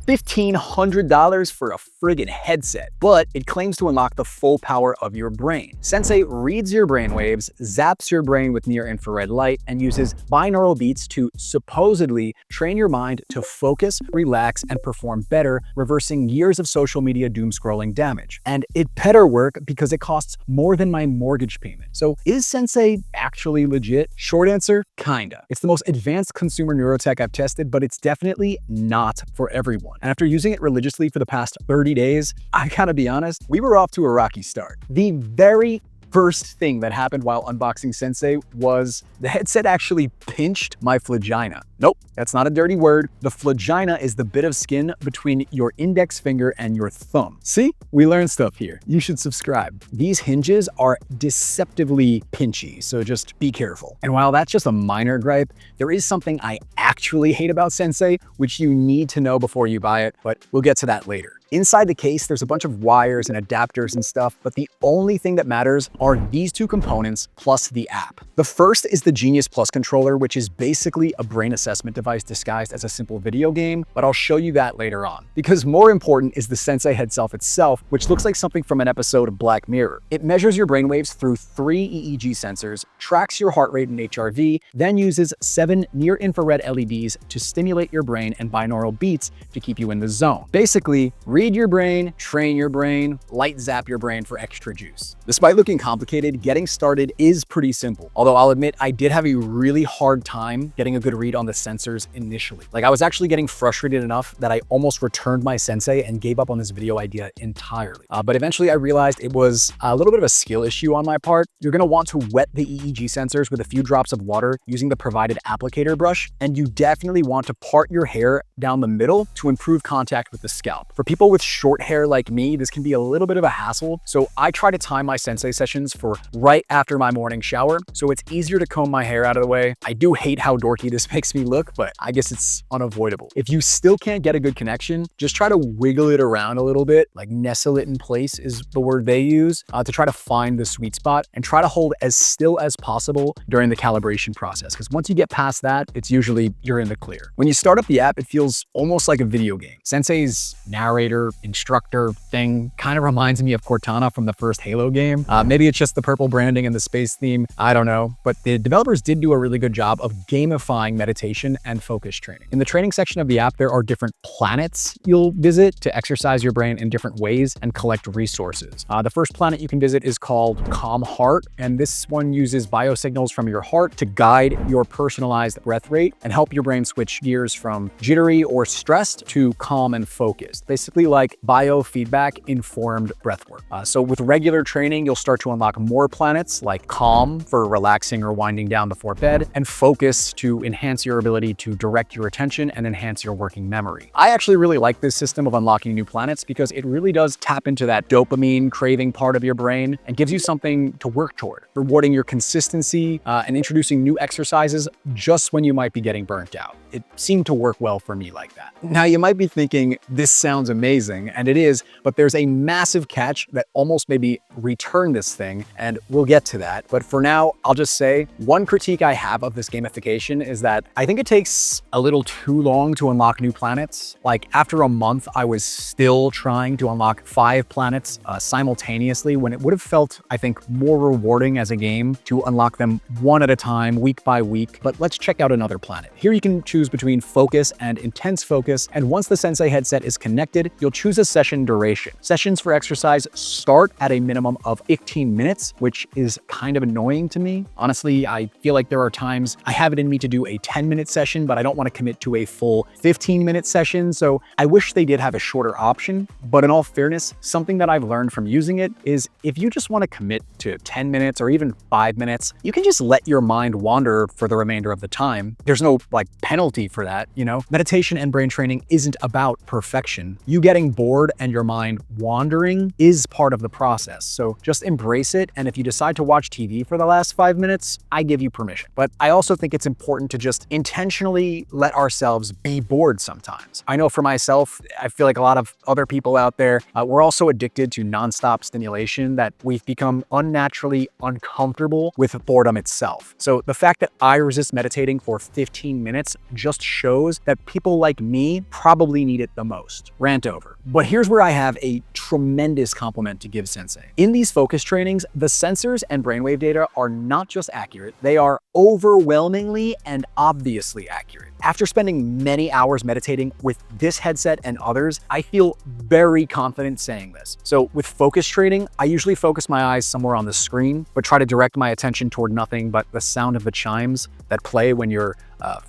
$1,500 for a friggin' headset, but it claims to unlock the full power of your brain. Sensei reads your brainwaves, zaps your brain with near-infrared light, and uses binaural beats to supposedly train your mind to focus, relax, and perform better, reversing years of social media doom scrolling damage. And it better work because it costs more than my mortgage payment. So is Sensei actually legit? Short answer, kinda. It's the most advanced consumer neurotech I've tested, but it's definitely not for everyone. And after using it religiously for the past 30 days, I gotta be honest, we were off to a rocky start. The very first thing that happened while unboxing Sensei was the headset actually pinched my flagina. Nope, that's not a dirty word. The flagina is the bit of skin between your index finger and your thumb. See? We learned stuff here. You should subscribe. These hinges are deceptively pinchy, so just be careful. And while that's just a minor gripe, there is something I actually hate about Sensei, which you need to know before you buy it, but we'll get to that later. Inside the case, there's a bunch of wires and adapters and stuff, but the only thing that matters are these two components plus the app. The first is the Genius Plus controller, which is basically a brain assessment device disguised as a simple video game, but I'll show you that later on. Because more important is the Sensei itself, which looks like something from an episode of Black Mirror. It measures your brainwaves through 3 EEG sensors, tracks your heart rate and HRV, then uses 7 near-infrared LEDs to stimulate your brain and binaural beats to keep you in the zone. Basically, read your brain, train your brain, light zap your brain for extra juice. Despite looking complicated, getting started is pretty simple. Although I'll admit I did have a really hard time getting a good read on the sensors initially. Like I was actually getting frustrated enough that I almost returned my Sensei and gave up on this video idea entirely. But eventually I realized it was a little bit of a skill issue on my part. You're gonna want to wet the EEG sensors with a few drops of water using the provided applicator brush, and you definitely want to part your hair down the middle to improve contact with the scalp. For people with short hair like me, this can be a little bit of a hassle, so I try to time my Sensei sessions for right after my morning shower, so it's easier to comb my hair out of the way. I do hate how dorky this makes me look, but I guess it's unavoidable. If you still can't get a good connection, just try to wiggle it around a little bit, like nestle it in place is the word they use, to try to find the sweet spot, and try to hold as still as possible during the calibration process, because once you get past that, it's usually you're in the clear. When you start up the app, it feels almost like a video game. Sensei's narrator, instructor thing kind of reminds me of Cortana from the first Halo game. Maybe it's just the purple branding and the space theme, I don't know, but the developers did do a really good job of gamifying meditation and focus training. In the training section of the app, there are different planets you'll visit to exercise your brain in different ways and collect resources. The first planet you can visit is called Calm Heart, and this one uses biosignals from your heart to guide your personalized breath rate and help your brain switch gears from jittery or stressed to calm and focused. Basically like biofeedback informed breathwork. So with regular training, you'll start to unlock more planets like Calm for relaxing or winding down before bed, and Focus to enhance your ability to direct your attention and enhance your working memory. I actually really like this system of unlocking new planets because it really does tap into that dopamine craving part of your brain and gives you something to work toward, rewarding your consistency and introducing new exercises just when you might be getting burnt out. It seemed to work well for me like that. Now you might be thinking, this sounds amazing, and it is, but there's a massive catch that almost made me return this thing, and we'll get to that. But for now, I'll just say, one critique I have of this gamification is that I think it takes a little too long to unlock new planets. Like after a month, I was still trying to unlock 5 planets simultaneously when it would have felt, I think, more rewarding as a game to unlock them one at a time, week by week. But let's check out another planet. Here you can choose between focus and intense focus, and once the Sensei headset is connected, you'll choose a session duration. Sessions for exercise start at a minimum of 15 minutes, which is kind of annoying to me. Honestly, I feel like there are times I have it in me to do a 10-minute session, but I don't want to commit to a full 15-minute session, so I wish they did have a shorter option. But in all fairness, something that I've learned from using it is if you just want to commit to 10 minutes or even 5 minutes, you can just let your mind wander for the remainder of the time. There's no like penalty for that, you know? Meditation and brain training isn't about perfection. You getting bored and your mind wandering is part of the process. So just embrace it. And if you decide to watch TV for the last 5 minutes, I give you permission. But I also think it's important to just intentionally let ourselves be bored sometimes. I know for myself, I feel like a lot of other people out there, we're also addicted to nonstop stimulation that we've become unnaturally uncomfortable with boredom itself. So the fact that I resist meditating for 15 minutes just shows that people like me probably need it the most. Rant over. But here's where I have a tremendous compliment to give Sensei. In these focus trainings, the sensors and brainwave data are not just accurate, they are overwhelmingly and obviously accurate. After spending many hours meditating with this headset and others, I feel very confident saying this. So with focus training, I usually focus my eyes somewhere on the screen, but try to direct my attention toward nothing but the sound of the chimes that play when you're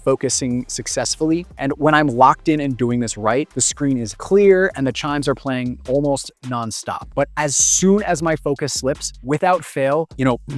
focusing successfully. And when I'm locked in and doing this right, the screen is clear and the chimes are playing almost nonstop. But as soon as my focus slips, without fail,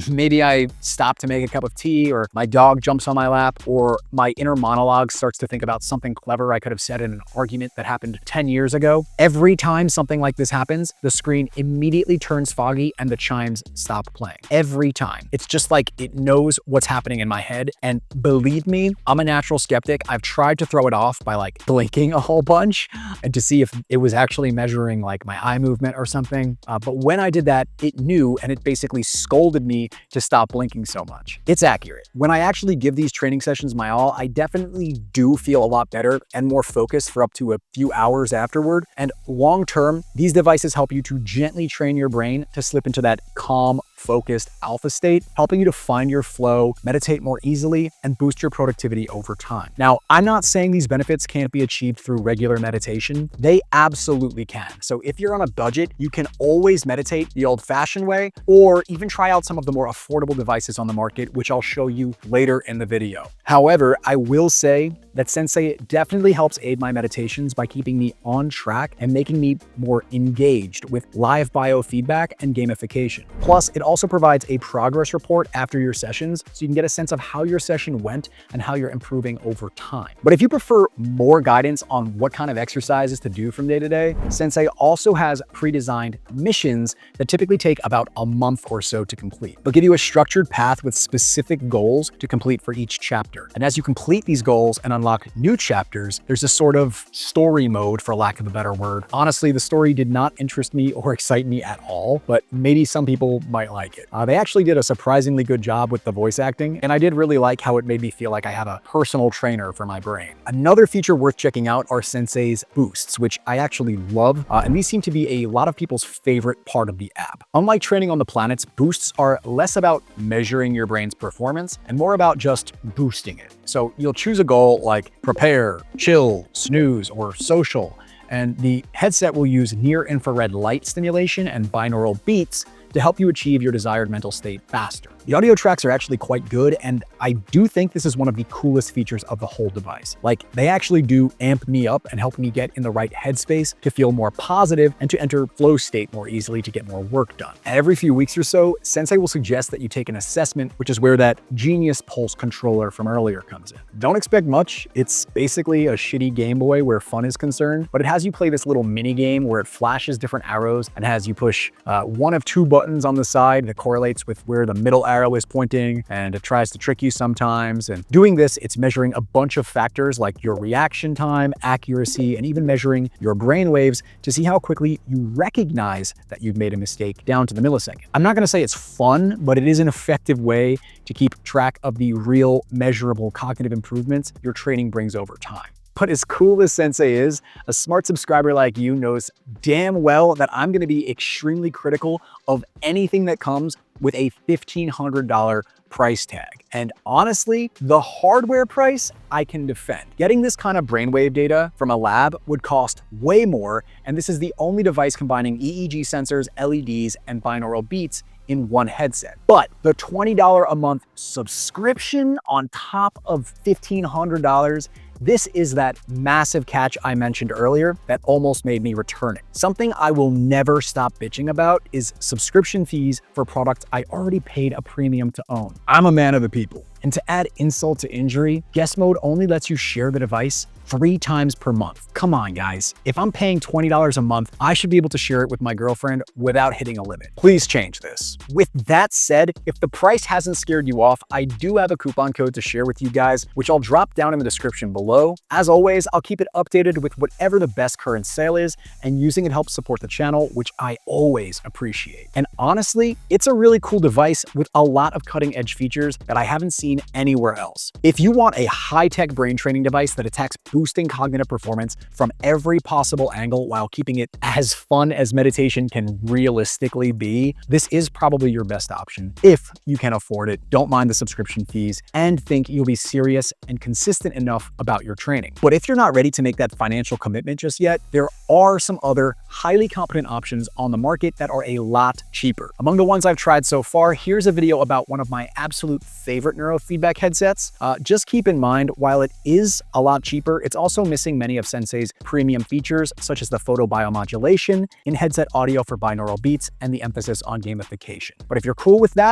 maybe I stop to make a cup of tea, or my dog jumps on my lap, or my inner monologue starts to think about something clever I could have said in an argument that happened 10 years ago. Every time something like this happens, the screen immediately turns foggy and the chimes stop playing. Every time. It's just like it knows what's happening in my head. And believe me, I'm a natural skeptic. I've tried to throw it off by blinking a whole bunch and to see if it was actually measuring my eye movement or something. But when I did that, it knew, and it basically scolded me to stop blinking so much. It's accurate. When I actually give these training sessions my all, I definitely do feel a lot better and more focused for up to a few hours afterward. And long term, these devices help you to gently train your brain to slip into that calm, focused alpha state, helping you to find your flow, meditate more easily, and boost your productivity over time. Now, I'm not saying these benefits can't be achieved through regular meditation. They absolutely can. So if you're on a budget, you can always meditate the old-fashioned way, or even try out some of the more affordable devices on the market, which I'll show you later in the video. However, I will say that Sensei definitely helps aid my meditations by keeping me on track and making me more engaged with live biofeedback and gamification. Plus, it also provides a progress report after your sessions, so you can get a sense of how your session went and how you're improving over time. But if you prefer more guidance on what kind of exercises to do from day to day, Sensei also has pre-designed missions that typically take about a month or so to complete. They'll give you a structured path with specific goals to complete for each chapter. And as you complete these goals and unlock new chapters, there's a sort of story mode, for lack of a better word. Honestly, the story did not interest me or excite me at all, but maybe some people might like it. They actually did a surprisingly good job with the voice acting, and I did really like how it made me feel like I have a personal trainer for my brain. Another feature worth checking out are Sensei's boosts, which I actually love, and these seem to be a lot of people's favorite part of the app. Unlike training on the planets, boosts are less about measuring your brain's performance and more about just boosting it. So you'll choose a goal like prepare, chill, snooze, or social, and the headset will use near-infrared light stimulation and binaural beats to help you achieve your desired mental state faster. The audio tracks are actually quite good, and I do think this is one of the coolest features of the whole device. They actually do amp me up and help me get in the right headspace to feel more positive and to enter flow state more easily to get more work done. Every few weeks or so, Sensei will suggest that you take an assessment, which is where that Genius Pulse controller from earlier comes in. Don't expect much. It's basically a shitty Game Boy where fun is concerned, but it has you play this little mini game where it flashes different arrows and has you push one of two buttons on the side that correlates with where the middle arrow is pointing, and it tries to trick you sometimes. And doing this, it's measuring a bunch of factors like your reaction time, accuracy, and even measuring your brain waves to see how quickly you recognize that you've made a mistake down to the millisecond. I'm not going to say it's fun, but it is an effective way to keep track of the real measurable cognitive improvements your training brings over time. But as cool as Sensei is, a smart subscriber like you knows damn well that I'm going to be extremely critical of anything that comes with a $1,500 price tag. And honestly, the hardware price I can defend. Getting this kind of brainwave data from a lab would cost way more, and this is the only device combining EEG sensors, LEDs, and binaural beats in one headset. But the $20 a month subscription on top of $1,500, this is that massive catch I mentioned earlier that almost made me return it. Something I will never stop bitching about is subscription fees for products I already paid a premium to own. I'm a man of the people. And to add insult to injury, guest mode only lets you share the device 3 times per month. Come on, guys. If I'm paying $20 a month, I should be able to share it with my girlfriend without hitting a limit. Please change this. With that said, if the price hasn't scared you off, I do have a coupon code to share with you guys, which I'll drop down in the description below. As always, I'll keep it updated with whatever the best current sale is, and using it helps support the channel, which I always appreciate. And honestly, it's a really cool device with a lot of cutting-edge features that I haven't seen anywhere else. If you want a high-tech brain training device that attacks boosting cognitive performance from every possible angle while keeping it as fun as meditation can realistically be, this is probably your best option. If you can afford it, don't mind the subscription fees, and think you'll be serious and consistent enough about your training. But if you're not ready to make that financial commitment just yet, there are some other highly competent options on the market that are a lot cheaper. Among the ones I've tried so far, here's a video about one of my absolute favorite neurofeedback headsets. Just keep in mind, while it is a lot cheaper, it's also missing many of Sensei's premium features, such as the photobiomodulation, in-headset audio for binaural beats, and the emphasis on gamification. But if you're cool with that,